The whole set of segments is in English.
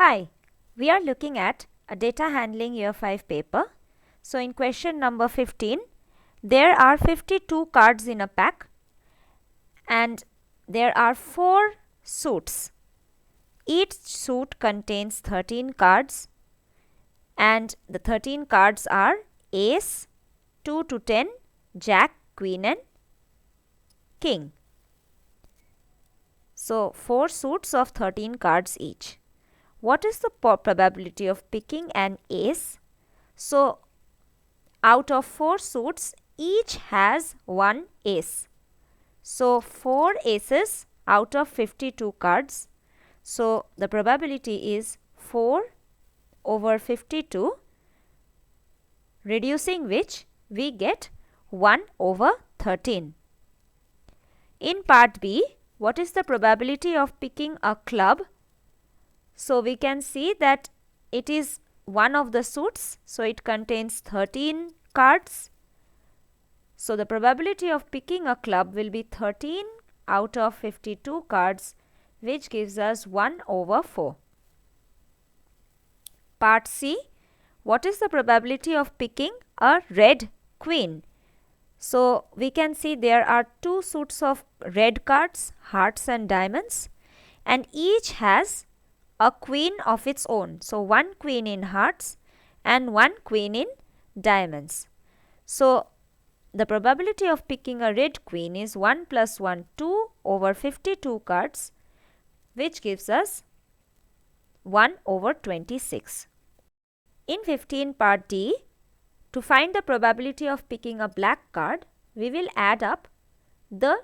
Hi, we are looking at a data handling year 5 paper. So in question number 15, there are 52 cards in a pack and there are 4 suits. Each suit contains 13 cards and the 13 cards are Ace, 2 to 10, Jack, Queen and King. So 4 suits of 13 cards each. What is the probability of picking an ace? So, out of 4 suits, each has 1 ace. So, 4 aces out of 52 cards. So, the probability is 4 over 52, reducing which we get 1 over 13. In part B, what is the probability of picking a club? So, we can see that it is one of the suits. So, it contains 13 cards. So, the probability of picking a club will be 13 out of 52 cards, which gives us 1 over 4. Part C, what is the probability of picking a red queen? So, we can see there are 2 suits of red cards, hearts and diamonds, and each has a queen of its own. So, 1 queen in hearts and 1 queen in diamonds. So, the probability of picking a red queen is 1 plus 1, 2 over 52 cards, which gives us 1 over 26. In 15 part D, to find the probability of picking a black card, we will add up the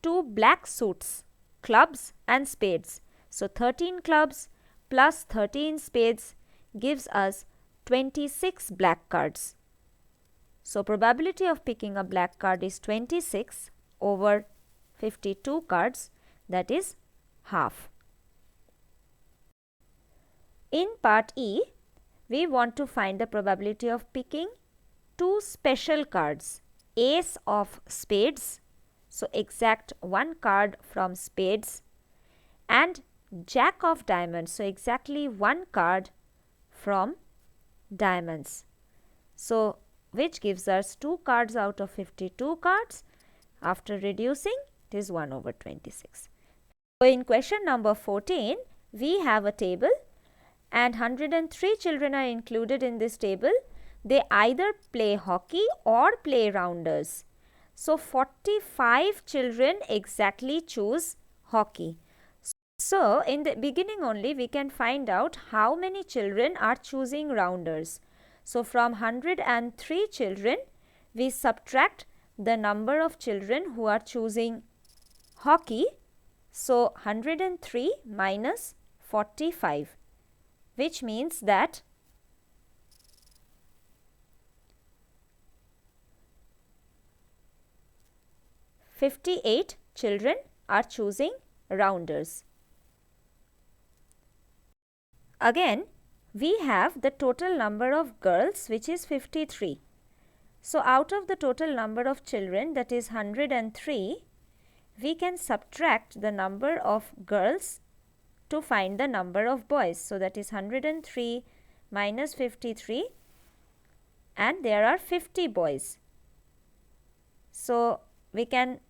2 black suits, clubs and spades. So, 13 clubs plus 13 spades gives us 26 black cards. So, probability of picking a black card is 26 over 52 cards, that is half. In part E, we want to find the probability of picking 2 special cards, ace of spades, so exact 1 card from spades, and jack of diamonds, so exactly 1 card from diamonds. So, which gives us 2 cards out of 52 cards. After reducing, it is 1 over 26. So, in question number 14, we have a table and 103 children are included in this table. They either play hockey or play rounders. So, 45 children exactly choose hockey. So, in the beginning only we can find out how many children are choosing rounders. So, from 103 children, we subtract the number of children who are choosing hockey. So, 103 minus 45, which means that 58 children are choosing rounders. Again, we have the total number of girls, which is 53. So, out of the total number of children, that is 103, we can subtract the number of girls to find the number of boys. So, that is 103 minus 53 and there are 50 boys. So, we can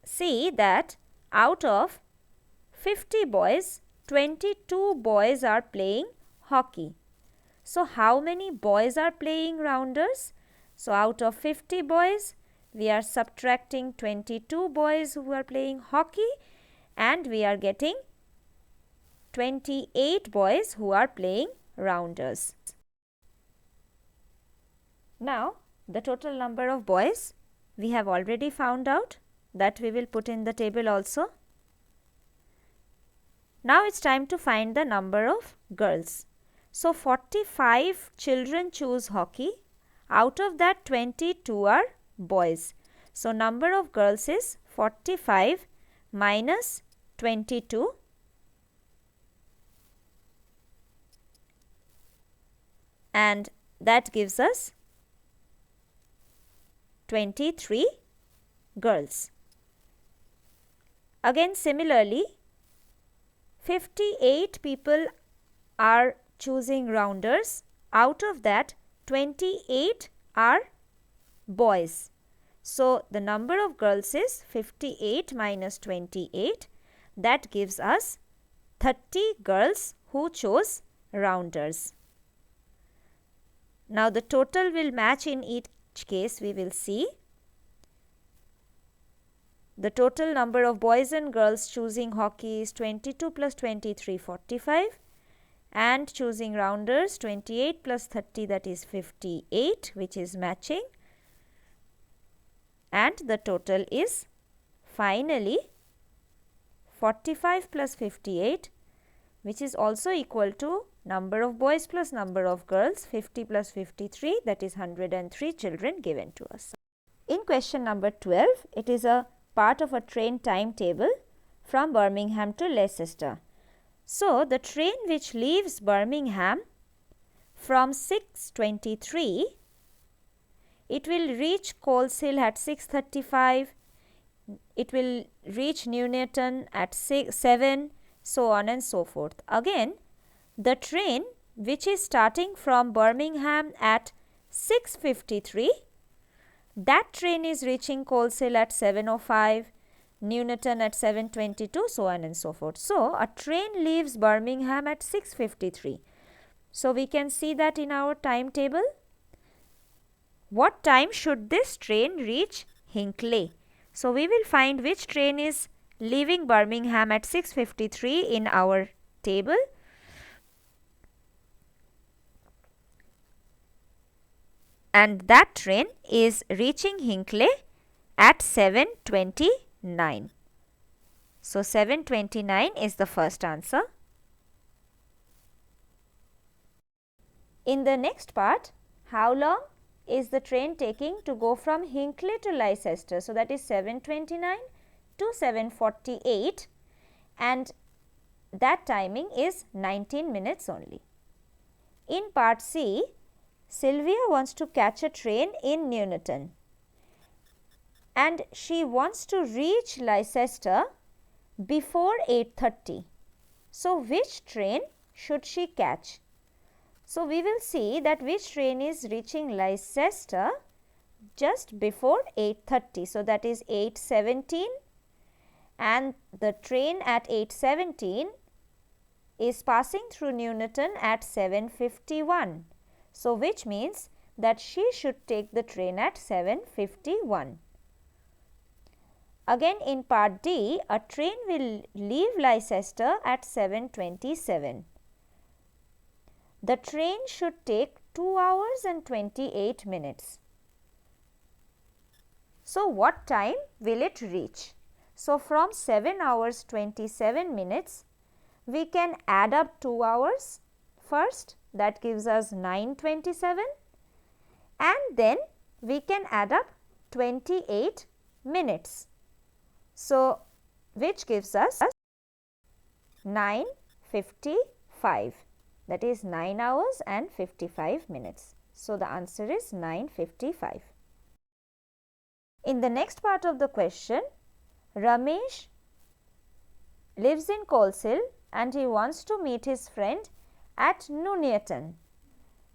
see that out of 50 boys, 22 boys are playing hockey. So, how many boys are playing rounders? So, out of 50 boys, we are subtracting 22 boys who are playing hockey and we are getting 28 boys who are playing rounders. Now, the total number of boys we have already found out, that we will put in the table also. Now, it is time to find the number of girls. So, 45 children choose hockey. Out of that, 22 are boys. So, number of girls is 45 minus 22. And that gives us 23 girls. Again, similarly, 58 people are choosing rounders. Out of that, 28 are boys. So, the number of girls is 58 minus 28. That gives us 30 girls who chose rounders. Now, the total will match in each case, we will see. The total number of boys and girls choosing hockey is 22 plus 23, 45, and choosing rounders 28 plus 30, that is 58, which is matching, and the total is finally 45 plus 58, which is also equal to number of boys plus number of girls, 50 plus 53, that is 103 children given to us. In question number 12, it is a part of a train timetable from Birmingham to Leicester. So, the train which leaves Birmingham from 6:23, it will reach Coleshill at 6:35, it will reach Nuneaton at 7, so on and so forth. Again, the train which is starting from Birmingham at 6:53, that train is reaching Coleshill at 7:05, Nuneaton at 7:22, so on and so forth. So, a train leaves Birmingham at 6:53. So, we can see that in our timetable. What time should this train reach Hinckley? So, we will find which train is leaving Birmingham at 6:53 in our table. And that train is reaching Hinckley at 7:29. So, 7:29 is the first answer. In the next part, how long is the train taking to go from Hinckley to Leicester? So, that is 7:29 to 7:48, and that timing is 19 minutes only. In part C, Sylvia wants to catch a train in Nuneaton and she wants to reach Leicester before 8:30. So, which train should she catch? So, we will see that which train is reaching Leicester just before 8:30. So, that is 8:17, and the train at 8:17 is passing through Nuneaton at 7:51. So, which means that she should take the train at 7:51. Again, in part D, a train will leave Leicester at 7:27. The train should take 2 hours and 28 minutes. So, what time will it reach? So, from 7 hours 27 minutes, we can add up 2 hours first, that gives us 9:27, and then we can add up 28 minutes. So, which gives us 9:55, that is 9 hours and 55 minutes. So, the answer is 9:55. In the next part of the question, Ramesh lives in Coleshill and he wants to meet his friend at Nuneaton.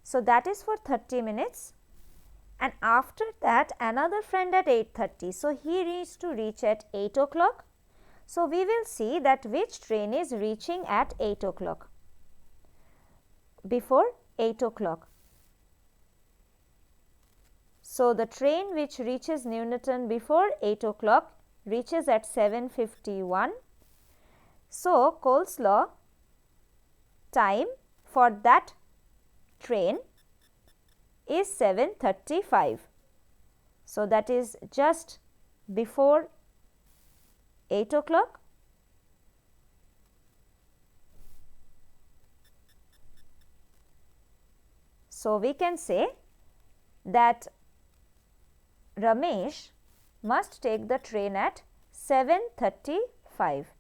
So, that is for 30 minutes, and after that another friend at 8:30. So, he needs to reach at 8 o'clock. So, we will see that which train is reaching at 8 o'clock, before 8 o'clock. So, the train which reaches Nuneaton before 8 o'clock reaches at 7:51. So, Coleslaw time for that train is 7:35. So, that is just before 8 o'clock. So, we can say that Ramesh must take the train at 7:35.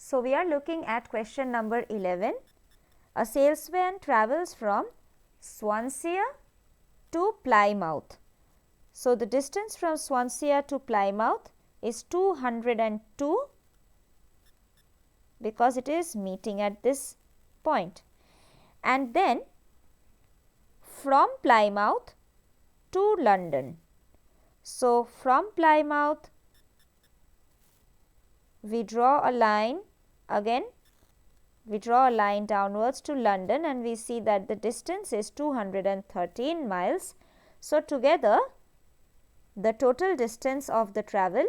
So, we are looking at question number 11. A salesman travels from Swansea to Plymouth. So, the distance from Swansea to Plymouth is 202 because it is meeting at this point. And then from Plymouth to London. So, from Plymouth we draw a line again, we draw a line downwards to London and we see that the distance is 213 miles. So, together the total distance of the travel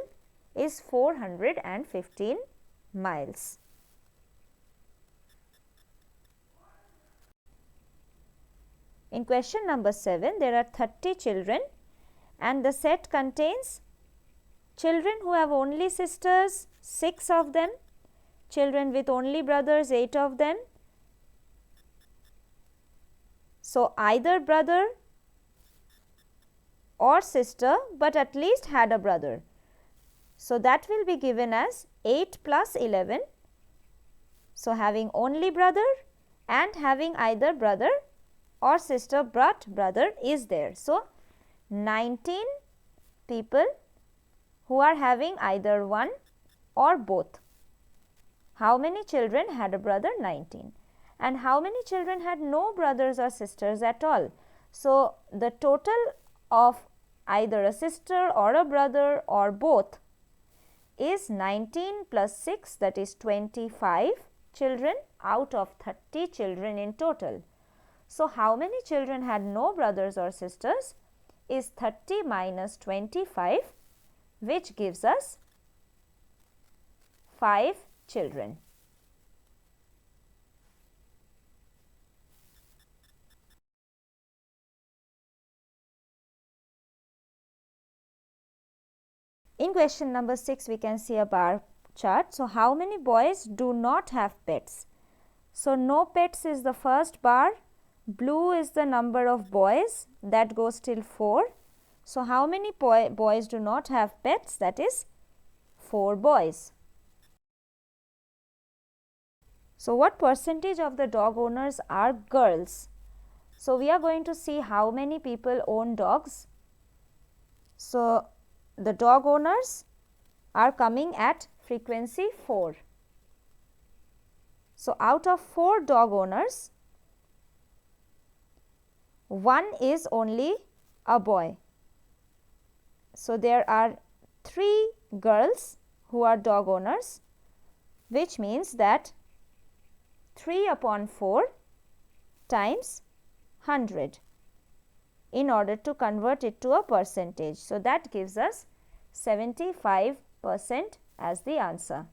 is 415 miles. In question number 7, there are 30 children and the set contains children who have only sisters, 6 of them, children with only brothers, 8 of them. So, either brother or sister, but at least had a brother. So, that will be given as 8 plus 11. So, having only brother and having either brother or sister but brother is there. So, 19 people who are having either one or both. How many children had a brother? 19. And how many children had no brothers or sisters at all? So, the total of either a sister or a brother or both is 19 plus 6, that is 25 children out of 30 children in total. So, how many children had no brothers or sisters is 30 minus 25, which gives us 5 children. In question number 6, we can see a bar chart. So, how many boys do not have pets? So, no pets is the first bar. Blue is the number of boys, that goes till 4. So, how many boys do not have pets? That is 4 boys. So, what percentage of the dog owners are girls? So, we are going to see how many people own dogs. So, the dog owners are coming at frequency 4. So, out of 4 dog owners, 1 is only a boy. So, there are 3 girls who are dog owners, which means that 3 upon 4 times 100 in order to convert it to a percentage. So, that gives us 75% as the answer.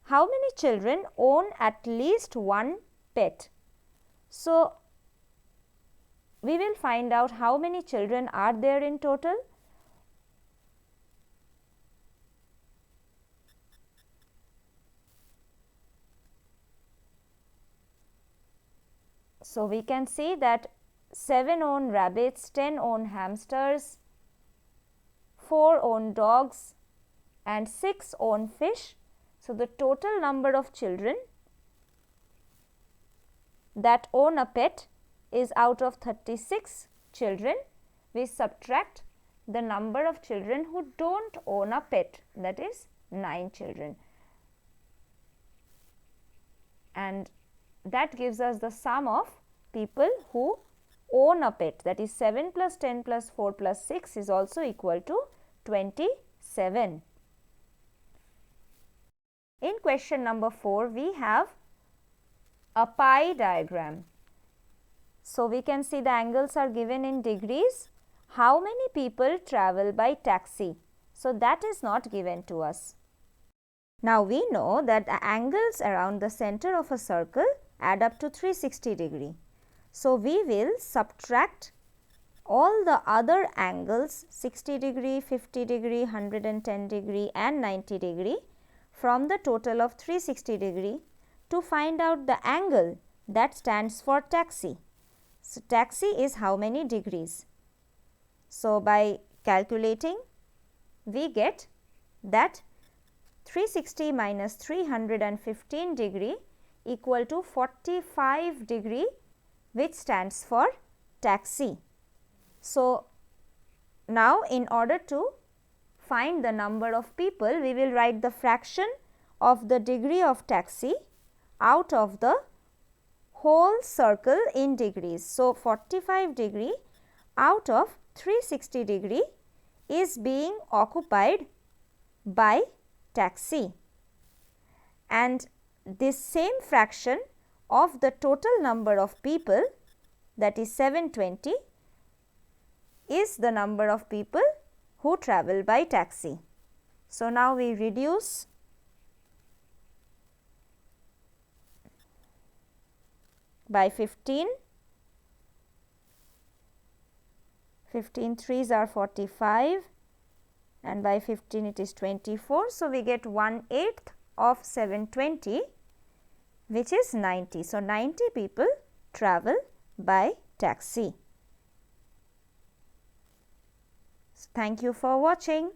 How many children own at least one pet? So, we will find out how many children are there in total. So, we can see that 7 own rabbits, 10 own hamsters, 4 own dogs and 6 own fish. So, the total number of children that own a pet is out of 36 children, we subtract the number of children who do not own a pet, that is 9 children, and that gives us the sum of people who own a pet, that is 7 plus 10 plus 4 plus 6 is also equal to 27. In question number 4, we have a pie diagram. So, we can see the angles are given in degrees. How many people travel by taxi? So, that is not given to us. Now, we know that the angles around the center of a circle add up to 360 degree. So, we will subtract all the other angles 60 degree, 50 degree, 110 degree and 90 degree from the total of 360 degree to find out the angle that stands for taxi. So, taxi is how many degrees? So, by calculating we get that 360 minus 315 degree equal to 45 degree, which stands for taxi. So, now in order to find the number of people, we will write the fraction of the degree of taxi out of the whole circle in degrees. So, 45 degree out of 360 degree is being occupied by taxi, and this same fraction of the total number of people, that is 720, is the number of people who travel by taxi. So, now we reduce by 15, 15 threes are 45 and by 15 it is 24. So, we get 1/8 of 720, which is 90. So, 90 people travel by taxi. Thank you for watching.